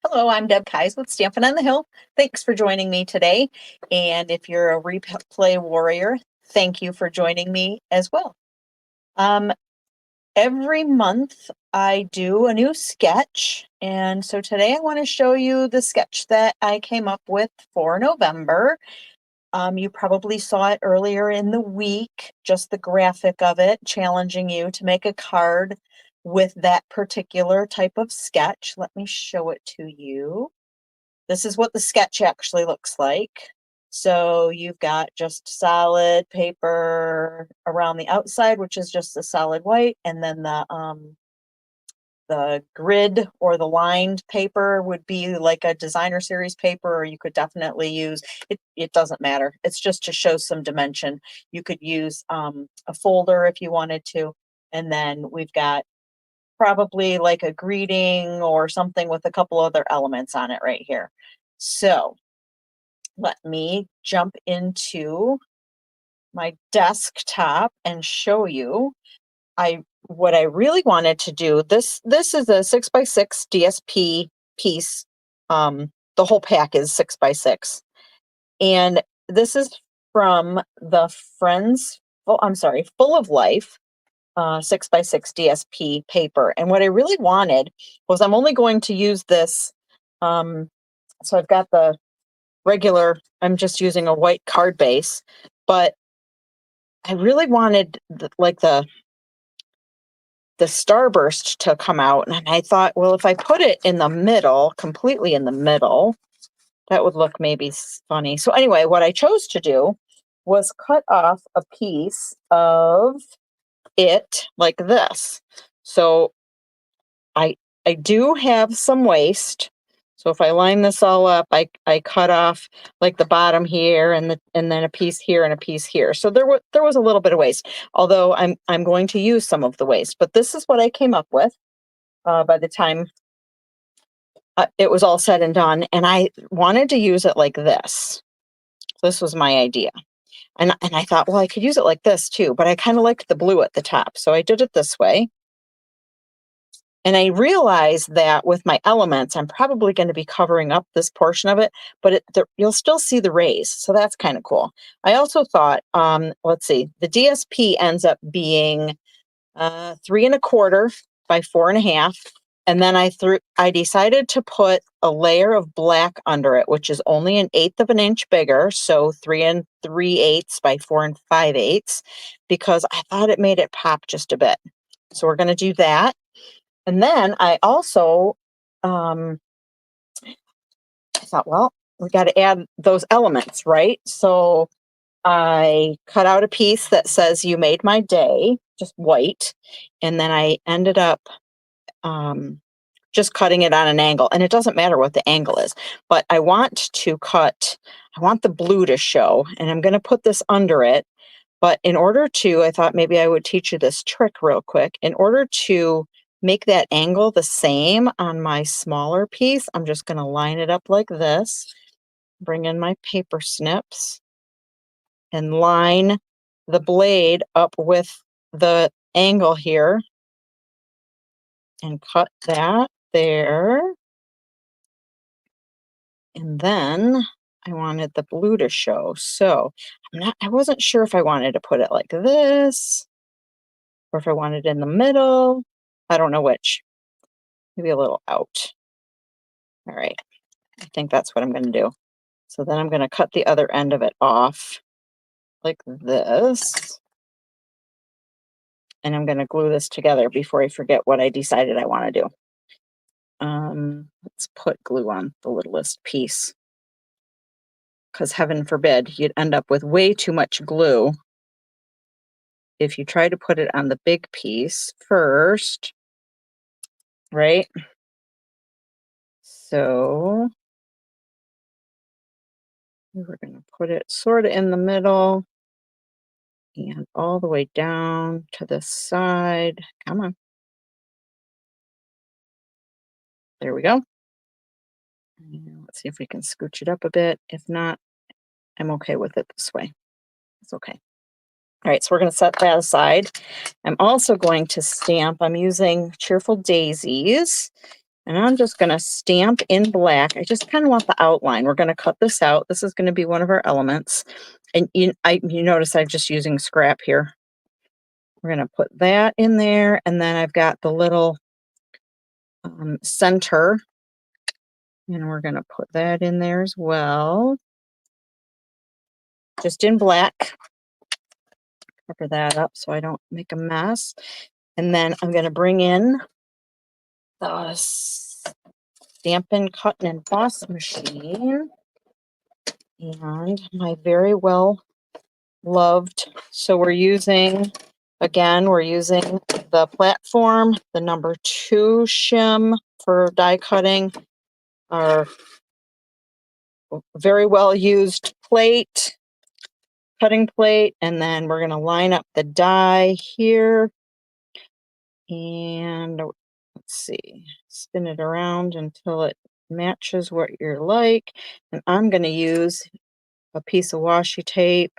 Hello, I'm Deb Kais with Stampin' on the Hill. Thanks for joining me today. And if you're a replay warrior, thank you for joining me as well. Um, every month I do a new sketch. And so today I want to show you the sketch that I came up with for November. You probably saw it earlier in the week, just the graphic of it, challenging you to make a card with that particular type of sketch. Let me show it to you. This is what the sketch actually looks like. So you've got just solid paper around the outside, which is just the solid white, and then the grid or the lined paper would be like a designer series paper, or you could definitely use it. It doesn't matter. It's just to show some dimension. You could use a folder if you wanted to. And then we've got probably like a greeting or something with a couple other elements on it right here. So let me jump into my desktop and show you. What I really wanted to do, this is a 6x6 DSP piece. The whole pack is 6x6. And this is from the Full of Life 6x6 DSP paper. And what I really wanted was I'm only going to use this. So I've got the regular, I'm just using a white card base, but I really wanted the starburst to come out. And I thought, well, if I put it in the middle, completely in the middle, that would look maybe funny. So anyway, what I chose to do was cut off a piece of it like this. So I I do have some waste. So if I line this all up, I cut off like the bottom here and then a piece here and a piece here. So there was a little bit of waste. Although I'm going to use some of the waste, but this is what I came up with by the time it was all said and done. And I wanted to use it like this. This was my idea. And I thought, well, I could use it like this too, but I kind of liked the blue at the top. So I did it this way. And I realized that with my elements, I'm probably going to be covering up this portion of it, but you'll still see the rays. So that's kind of cool. I also thought, let's see, the DSP ends up being 3¼ by 4½. And then I decided to put a layer of black under it, which is only 1/8 of an inch bigger. So 3�3/8 by 4�5/8, because I thought it made it pop just a bit. So we're going to do that. And then I also I thought, well, we got to add those elements, right? So I cut out a piece that says "You made my day," just white, and then I ended up just cutting it on an angle. And it doesn't matter what the angle is, but I want the blue to show, and I'm going to put this under it. But in order to, I thought maybe I would teach you this trick real quick. In order to make that angle the same on my smaller piece, I'm just going to line it up like this, bring in my paper snips, and line the blade up with the angle here, and cut that there. And then I wanted the blue to show. So I wasn't sure if I wanted to put it like this or if I wanted it in the middle. I don't know which. Maybe a little out. All right. I think that's what I'm going to do. So then I'm going to cut the other end of it off like this. And I'm going to glue this together before I forget what I decided I want to do. Let's put glue on the littlest piece, because heaven forbid you'd end up with way too much glue if you try to put it on the big piece first, right? So we're going to put it sort of in the middle and all the way down to the side. Come on. There we go. And let's see if we can scooch it up a bit. If not, I'm okay with it this way. It's okay. All right, so we're going to set that aside. I'm also going to stamp. I'm using Cheerful Daisies, And I'm just going to stamp in black. I just kind of want the outline. We're going to cut this out. This is going to be one of our elements. And you notice I'm just using scrap here. We're going to put that in there. And then I've got the little center. And we're going to put that in there as well. Just in black. Cover that up so I don't make a mess. And then I'm going to bring in the Stampin' Cut and Emboss machine. And my very well loved. So we're using the platform, the number 2 shim for die cutting, our very well used plate, cutting plate, and then we're going to line up the die here. And let's see, spin it around until it matches what you're like. And I'm going to use a piece of washi tape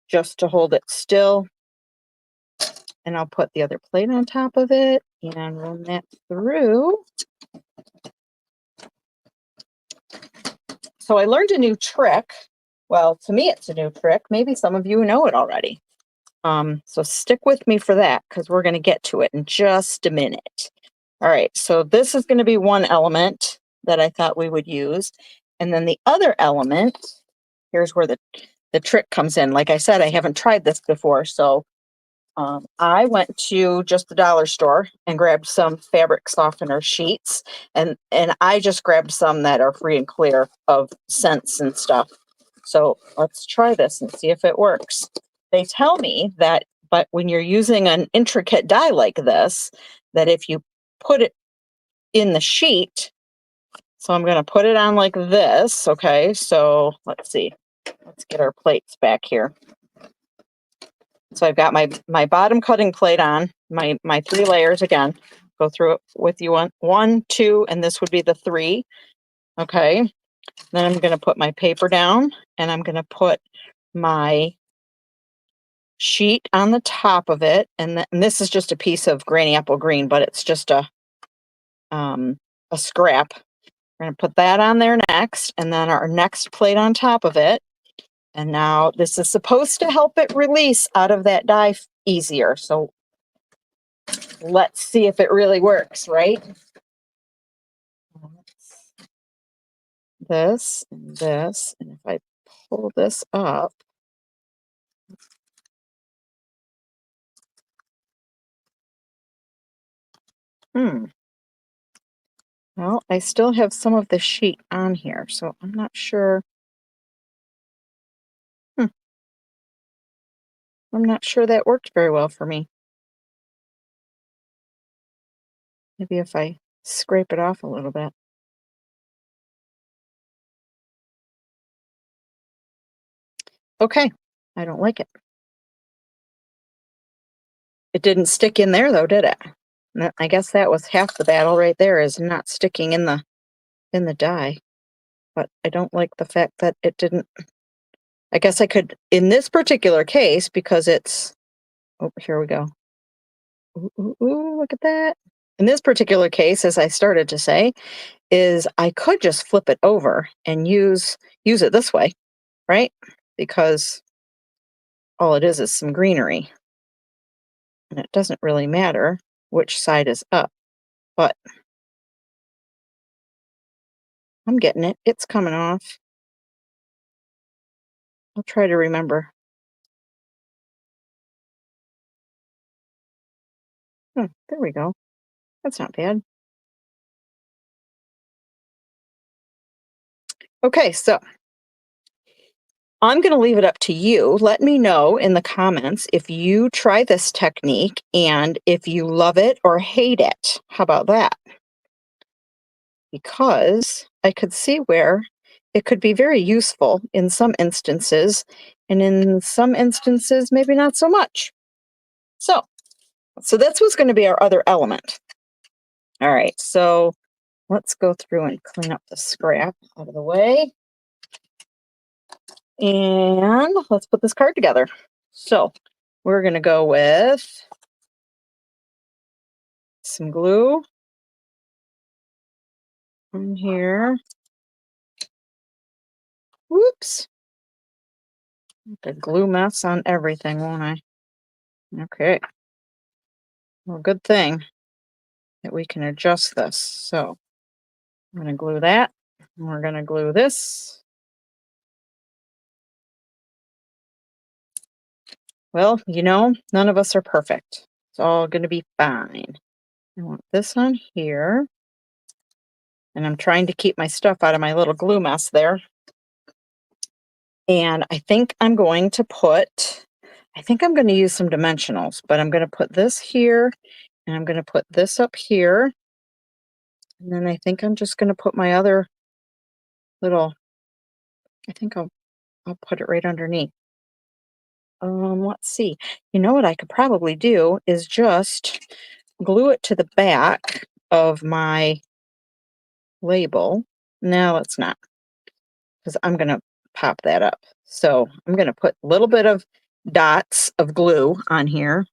just to hold it still. And I'll put the other plate on top of it and run that through. So I learned a new trick. Well, to me, it's a new trick. Maybe some of you know it already. So stick with me for that because we're going to get to it in just a minute. All right, so this is going to be one element that I thought we would use. And then the other element, here's where the trick comes in. Like I said, I haven't tried this before, so I went to just the dollar store and grabbed some fabric softener sheets, and I just grabbed some that are free and clear of scents and stuff. So let's try this and see if it works. They tell me that, but when you're using an intricate die like this, that if you put it in the sheet, so I'm going to put it on like this. Okay, so let's see. Let's get our plates back here. So I've got my bottom cutting plate on, my 3 layers again. Go through it with you one, 2, and this would be the 3. Okay. Then I'm going to put my paper down and I'm going to put my sheet on the top of it. And this is just a piece of granny apple green, but it's just a scrap. We're going to put that on there next, and then our next plate on top of it. And now this is supposed to help it release out of that die easier. So let's see if it really works, right? This and this, and if I pull this up, well, I still have some of the sheet on here, so I'm not sure. I'm not sure that worked very well for me. Maybe if I scrape it off a little bit. Okay, I don't like it. It didn't stick in there though, did it? I guess that was half the battle right there, is not sticking in the die. But I don't like the fact that it didn't. I guess I could, in this particular case, because it's, oh, here we go. Ooh, ooh, ooh, look at that. In this particular case, as I started to say, is I could just flip it over and use it this way, right? Because all it is some greenery. And it doesn't really matter which side is up, but I'm getting it. It's coming off. I'll try to remember. There we go. That's not bad. Okay, so I'm going to leave it up to you. Let me know in the comments if you try this technique and if you love it or hate it. How about that? Because I could see where it could be very useful in some instances, and in some instances, maybe not so much. So that's what's going to be our other element. All right, so let's go through and clean up the scrap out of the way. And let's put this card together. So we're going to go with some glue. in here. Whoops. The glue mess on everything, won't I? Okay. Well, good thing that we can adjust this. So I'm going to glue that. And we're going to glue this. Well, none of us are perfect. It's all going to be fine. I want this on here. And I'm trying to keep my stuff out of my little glue mess there. And I think I'm going to use some dimensionals, but I'm going to put this here and I'm going to put this up here. And then I think I'm just going to put my other little, I think I'll put it right underneath. Let's see. You know what I could probably do is just glue it to the back of my label. No, let's not, because I'm going to pop that up. So I'm going to put a little bit of dots of glue on here.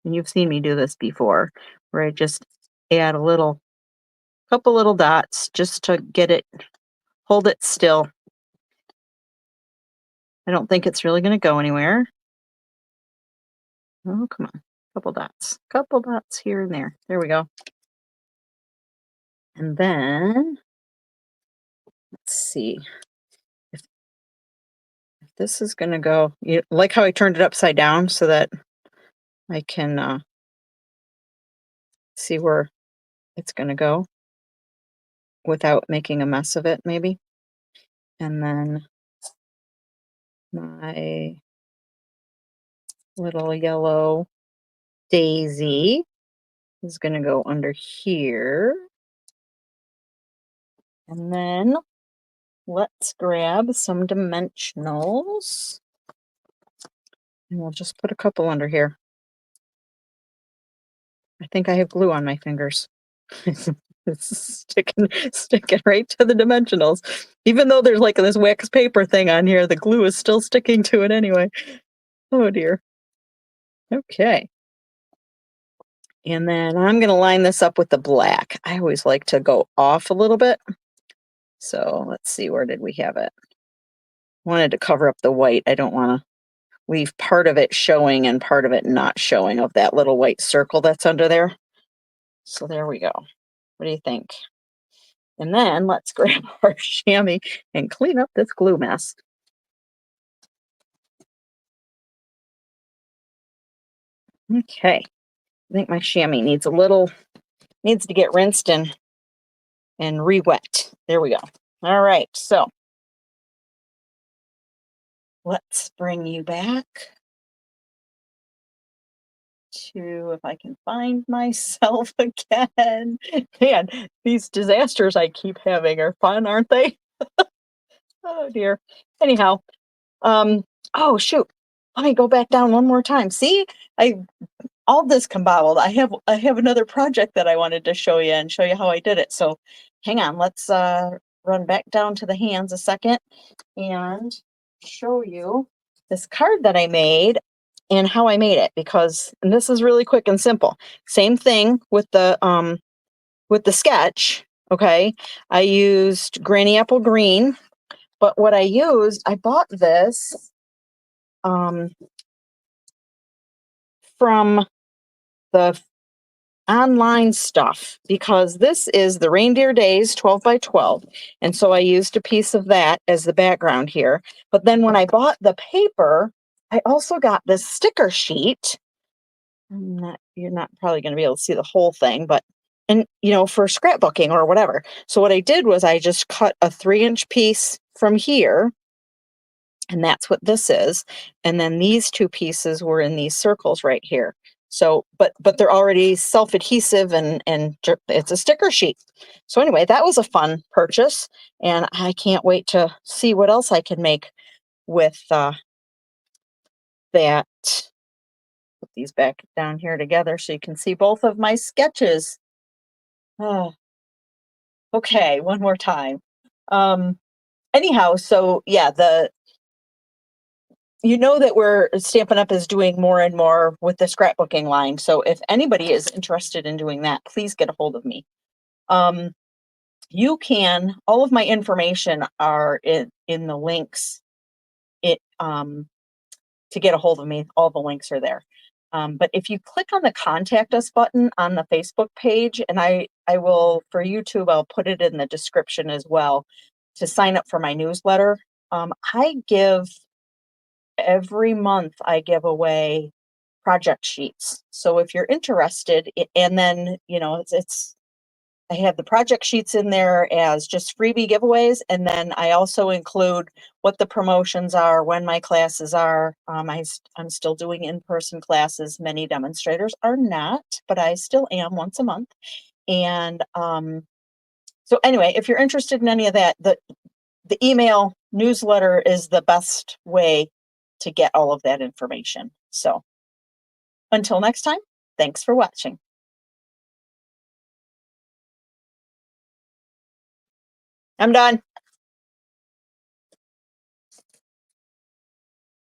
And you've seen me do this before, where I just add couple little dots just to hold it still. I don't think it's really going to go anywhere. Oh, come on. Couple dots here and there. There we go. And then let's see if this is going to go. You like how I turned it upside down so that I can see where it's going to go without making a mess of it, maybe. And then my little yellow daisy is going to go under here. And then let's grab some dimensionals. And we'll just put a couple under here. I think I have glue on my fingers. It's sticking right to the dimensionals. Even though there's like this wax paper thing on here, the glue is still sticking to it anyway. Oh dear. Okay. And then I'm going to line this up with the black. I always like to go off a little bit. So let's see, where did we have it? Wanted to cover up the white. I don't want to leave part of it showing and part of it not showing of that little white circle that's under there. So there we go. What do you think? And then let's grab our chamois and clean up this glue mess. Okay. I think my chamois needs to get rinsed and re-wet. There we go. All right. So let's bring you back to, if I can find myself again. Man, these disasters I keep having are fun, aren't they? Oh dear. Anyhow, oh shoot. Let me go back down one more time. See, all this combobbled. I have another project that I wanted to show you and show you how I did it. So hang on, let's run back down to the hands a second and show you this card that I made and how I made it, and this is really quick and simple. Same thing with the sketch. Okay. I used Granny Apple Green, but what I bought this from the online stuff, because this is the Reindeer Days 12 by 12. And so I used a piece of that as the background here. But then when I bought the paper, I also got this sticker sheet. You're not probably going to be able to see the whole thing, but for scrapbooking or whatever. So what I did was I just cut a 3-inch piece from here, and that's what this is. And then these two pieces were in these circles right here. So, but they're already self-adhesive and it's a sticker sheet. So anyway, that was a fun purchase, and I can't wait to see what else I can make with that. Put these back down here together so you can see both of my sketches. Oh, okay, one more time. Anyhow, so yeah, that we're Stampin' Up! Is doing more and more with the scrapbooking line. So if anybody is interested in doing that, please get a hold of me. you can, all of my information are in the links. To get a hold of me, all the links are there. But if you click on the contact us button on the Facebook page, and I will, for YouTube, I'll put it in the description as well, to sign up for my newsletter. I give, every month I give away project sheets. So if you're interested, and then, I have the project sheets in there as just freebie giveaways. And then I also include what the promotions are, when my classes are. I'm still doing in-person classes. Many demonstrators are not, but I still am once a month. And so anyway, if you're interested in any of that, the email newsletter is the best way to get all of that information. So until next time, thanks for watching. I'm done.